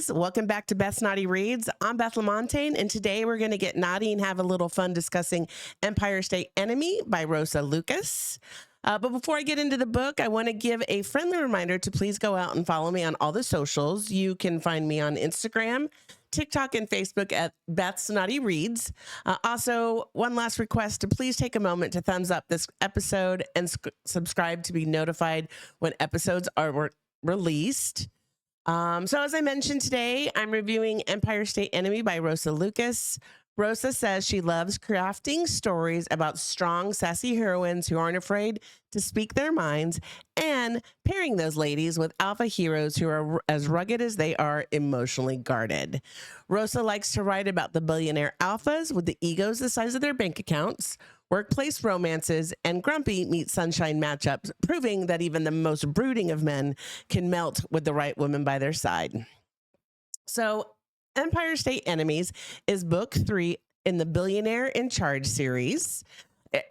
guys. Welcome back to Beth's Naughty Reads. I'm Beth LaMontagne, and today we're going to get naughty and have a little fun discussing Empire State Enemy by Rosa Lucas. But before I get into the book, I want to give a friendly reminder to please go out and follow me on all the socials. You can find me on Instagram, TikTok, and Facebook at Beth's Naughty Reads. Also, one last request to please take a moment to thumbs up this episode and subscribe to be notified when episodes are released. So as I mentioned today, I'm reviewing Empire State Enemy by Rosa Lucas. Rosa says she loves crafting stories about strong, sassy heroines who aren't afraid to speak their minds and pairing those ladies with alpha heroes who are as rugged as they are emotionally guarded. Rosa likes to write about the billionaire alphas with the egos the size of their bank accounts, workplace romances, and grumpy meet sunshine matchups, proving that even the most brooding of men can melt with the right woman by their side. So Empire State Enemies is book 3 in the Billionaire in Charge series.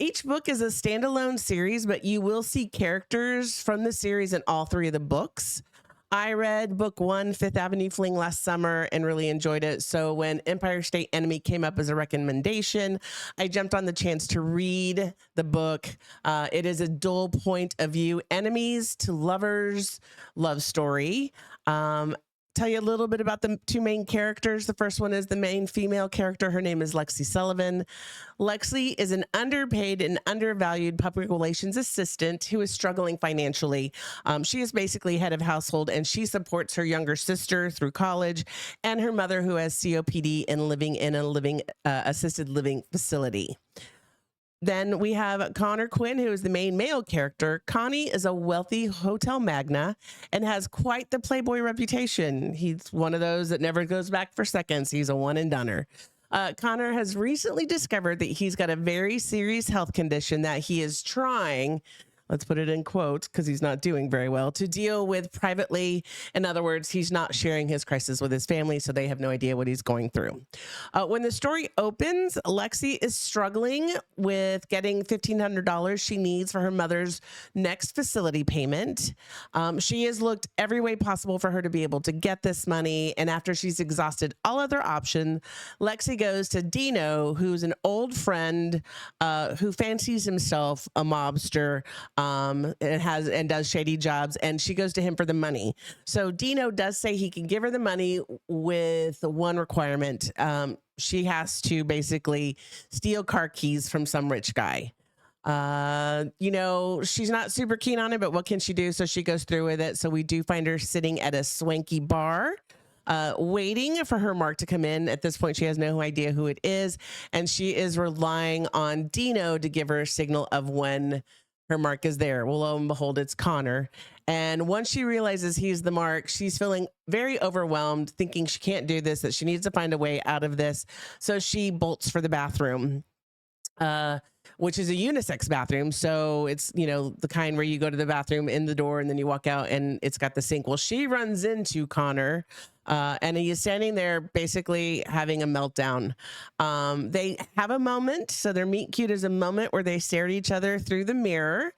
Each book is a standalone series, but you will see characters from the series in all 3 of the books. I read book 1, Fifth Avenue Fling, last summer and really enjoyed it. So when Empire State Enemy came up as a recommendation, I jumped on the chance to read the book. It is a dual point of view, enemies to lovers love story. Tell you a little bit about the 2 main characters. The first one is the main female character. Her name is Lexi Sullivan. Lexi is an underpaid and undervalued public relations assistant who is struggling financially. She is basically head of household, and she supports her younger sister through college and her mother, who has COPD and living in a assisted living facility. Then we have Connor Quinn, who is the main male character. Connie is a wealthy hotel magnate and has quite the playboy reputation. He's one of those that never goes back for seconds. He's a one and doneer. Connor has recently discovered that he's got a very serious health condition that he is trying, let's put it in quotes because he's not doing very well, to deal with privately. In other words, he's not sharing his crisis with his family, so they have no idea what he's going through. When the story opens, Lexi is struggling with getting $1,500 she needs for her mother's next facility payment. She has looked every way possible for her to be able to get this money, and after she's exhausted all other options, Lexi goes to Dino, who's an old friend who fancies himself a mobster, and does shady jobs, and she goes to him for the money. So Dino does say he can give her the money with one requirement. She has to basically steal car keys from some rich guy. She's not super keen on it, but what can she do? So she goes through with it. So we do find her sitting at a swanky bar, waiting for her mark to come in. At this point, she has no idea who it is, and she is relying on Dino to give her a signal of when her mark is there. Well, lo and behold, it's Connor. And once she realizes he's the mark, she's feeling very overwhelmed, thinking she can't do this, that she needs to find a way out of this. So she bolts for the bathroom, which is a unisex bathroom. So it's, the kind where you go to the bathroom in the door and then you walk out and it's got the sink. Well, she runs into Connor, and he is standing there basically having a meltdown. They have a moment. So their meet cute is a moment where they stare at each other through the mirror.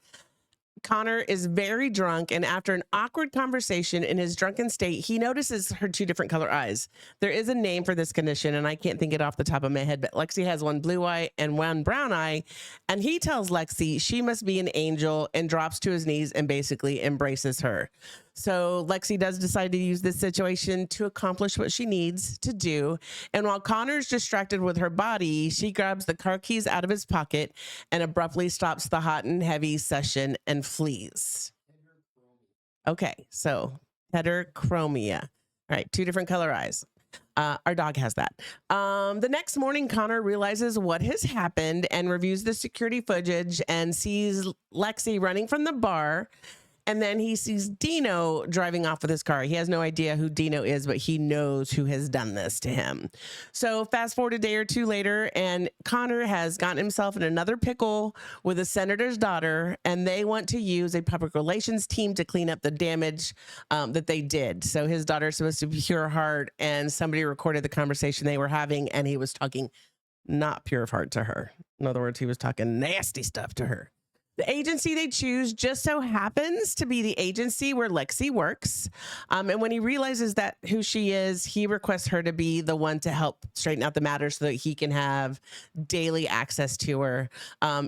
Connor is very drunk, and after an awkward conversation in his drunken state, he notices her 2 different color eyes. There is a name for this condition, and I can't think it off the top of my head, but Lexi has one blue eye and one brown eye, and he tells Lexi she must be an angel and drops to his knees and basically embraces her. So Lexi does decide to use this situation to accomplish what she needs to do. And while Connor's distracted with her body, she grabs the car keys out of his pocket and abruptly stops the hot and heavy session and flees. Okay, so heterochromia. All right, 2 different color eyes. Our dog has that. The next morning, Connor realizes what has happened and reviews the security footage and sees Lexi running from the bar. And then he sees Dino driving off with his car. He has no idea who Dino is, but he knows who has done this to him. So fast forward a day or 2 later, and Connor has gotten himself in another pickle with a senator's daughter, and they want to use a public relations team to clean up the damage that they did. So his daughter's supposed to be pure heart, and somebody recorded the conversation they were having, and he was talking not pure of heart to her. In other words, he was talking nasty stuff to her. The agency they choose just so happens to be the agency where Lexi works. And when he realizes that who she is, he requests her to be the one to help straighten out the matter so that he can have daily access to her.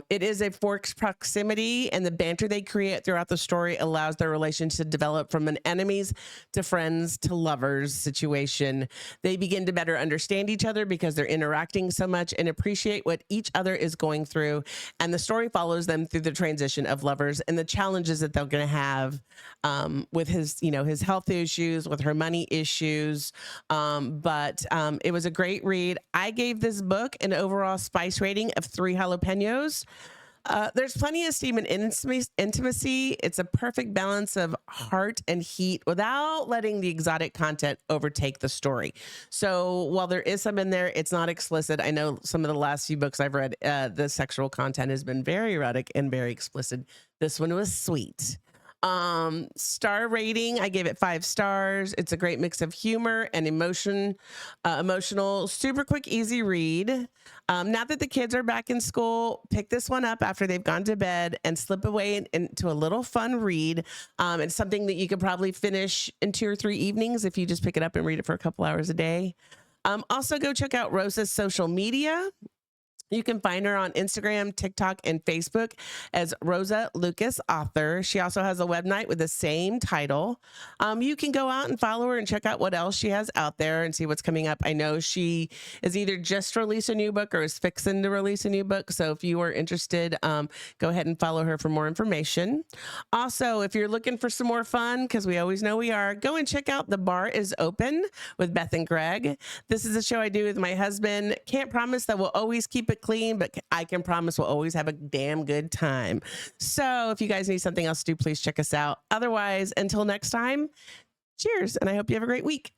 It is a forced proximity, and the banter they create throughout the story allows their relationship to develop from an enemies to friends to lovers situation. They begin to better understand each other because they're interacting so much and appreciate what each other is going through. And the story follows them through the transition of lovers and the challenges that they're going to have with his, his health issues, with her money issues. But it was a great read. I gave this book an overall spice rating of 3 jalapenos. There's plenty of steam and intimacy. It's a perfect balance of heart and heat without letting the exotic content overtake the story. So while there is some in there, it's not explicit. I know some of the last few books I've read, the sexual content has been very erotic and very explicit. This one was sweet. Star rating, I gave it 5 stars. It's a great mix of humor and emotional, super quick, easy read. Now that the kids are back in school, pick this one up after they've gone to bed and slip away into a little fun read. It's something that you could probably finish in 2 or 3 evenings if you just pick it up and read it for a couple hours a day. Also go check out Rosa's social media. You can find her on Instagram, TikTok, and Facebook as Rosa Lucas Author. She also has a website with the same title. You can go out and follow her and check out what else she has out there and see what's coming up. I know she is either just released a new book or is fixing to release a new book. So if you are interested, go ahead and follow her for more information. Also, if you're looking for some more fun, because we always know we are, go and check out The Bar is Open with Beth and Greg. This is a show I do with my husband. Can't promise that we'll always keep it clean, but I can promise we'll always have a damn good time. So if you guys need something else to do, please check us out. Otherwise, until next time, cheers, and I hope you have a great week.